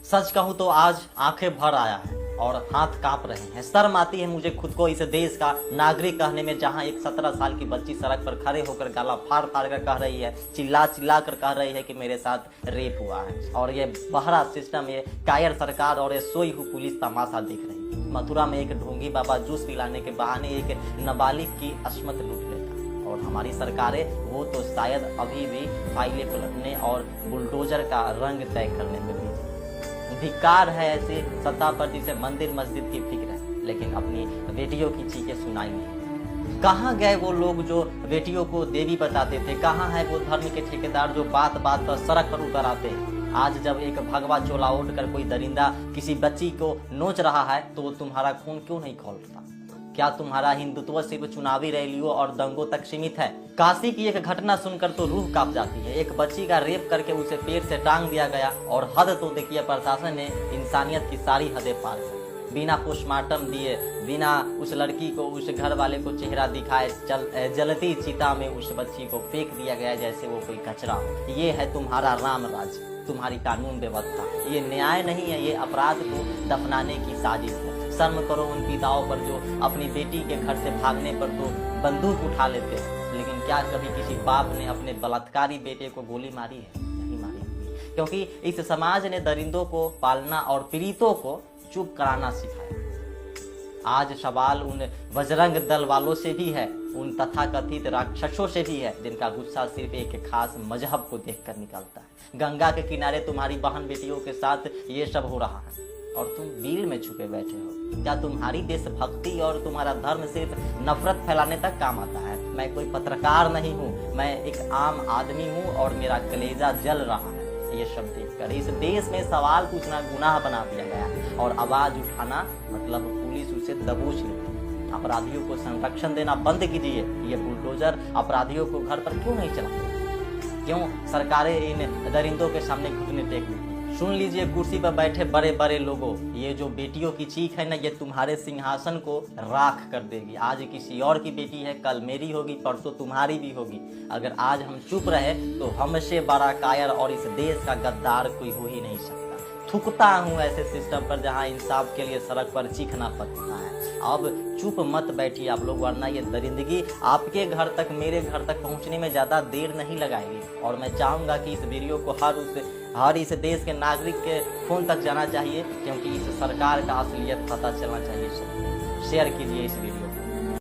सच कहूँ तो आज आंखें भर आया है और हाथ कांप रहे हैं। शर्म आती है मुझे खुद को इस देश का नागरिक कहने में, जहां एक 17 साल की बच्ची सड़क पर खड़े होकर गाला फाड़ फाड़ कर कह रही है, चिल्ला चिल्ला कर कह रही है कि मेरे साथ रेप हुआ है। और ये बहरा सिस्टम, ये कायर सरकार और ये सोई हुई पुलिस तमाशा देख रही है। मथुरा में एक ढोंगी बाबा जूस पिलाने के बहाने एक नाबालिग की अस्मत लूट लेता, और हमारी सरकारें वो तो शायद अभी भी फाइलें पलटने और बुलडोजर का रंग तय करने में भी। धिक्कार है ऐसे सत्ता पर जिसे मंदिर मस्जिद की फिक्र है, लेकिन अपनी बेटियों की चीखें सुनाई नहीं। कहाँ गए वो लोग जो बेटियों को देवी बताते थे? कहाँ है वो धर्म के ठेकेदार जो बात बात पर सड़क पर उतर आते हैं? आज जब एक भगवा चोला ओढ़ कर कोई दरिंदा किसी बच्ची को नोच रहा है तो तुम्हारा खून क्यों नहीं खौलता? क्या तुम्हारा हिंदुत्व सिर्फ चुनावी रैलियों और दंगों तक सीमित है? काशी की एक घटना सुनकर तो रूह कांप जाती है। एक बच्ची का रेप करके उसे पेड़ से टांग दिया गया, और हद तो देखिए प्रशासन ने इंसानियत की सारी हदें पार कर, बिना पोस्टमार्टम दिए, बिना उस लड़की को, उस घर वाले को चेहरा दिखाए जलती चिता में उस बच्ची को फेंक दिया गया जैसे वो कोई कचरा हो। ये है तुम्हारा राम राज्य, तुम्हारी कानून व्यवस्था। ये न्याय नहीं है, ये अपराध को दफनाने की साजिश है। शर्म करो उन पिताओं पर जो अपनी बेटी के घर से भागने पर तो बंदूक उठा लेते हैं, लेकिन क्या कभी किसी बाप ने अपने बलात्कारी बेटे को गोली मारी है? नहीं मारी होगी, क्योंकि इस समाज ने दरिंदों को पालना और पीड़ितों को चुप कराना सिखाया। आज सवाल उन बजरंग दल वालों से भी है, उन तथाकथित राक्षसों से भी है, जिनका गुस्सा सिर्फ एक खास मजहब को देखकर निकलता है। गंगा के किनारे तुम्हारी बहन बेटियों के साथ ये सब हो रहा है और तुम बिल में छुपे बैठे हो। क्या तुम्हारी देशभक्ति और तुम्हारा धर्म सिर्फ नफरत फैलाने तक काम आता है? मैं कोई पत्रकार नहीं हूँ, मैं एक आम आदमी हूँ और मेरा कलेजा जल रहा है ये सब देखकर। इस देश में सवाल पूछना गुनाह बना दिया गया और आवाज उठाना मतलब पुलिस उसे दबोच लेती। अपराधियों को संरक्षण देना बंद कीजिए। ये बुलडोजर अपराधियों को घर पर क्यों नहीं चलाते? क्यों सरकारें इन दरिंदों के सामने घुटने टेक लेती? सुन लीजिए कुर्सी पर बैठे बड़े बड़े लोगों, ये जो बेटियों की चीख है ना, ये तुम्हारे सिंहासन को राख कर देगी। आज किसी और की बेटी है, कल मेरी होगी, परसों तुम्हारी भी होगी। अगर आज हम चुप रहे तो हमसे बड़ा कायर और इस देश का गद्दार कोई हो ही नहीं सकता। थूकता हूँ ऐसे सिस्टम पर जहाँ इंसाफ के लिए सड़क पर चीखना पड़ता है। अब चुप मत बैठिए आप लोग, वरना ये दरिंदगी आपके घर तक, मेरे घर तक पहुँचने में ज़्यादा देर नहीं लगाएगी। और मैं चाहूँगा कि इस वीडियो को हर इस देश के नागरिक के फोन तक जाना चाहिए, क्योंकि इस सरकार का असलियत पता चलना चाहिए। शेयर कीजिए इस वीडियो।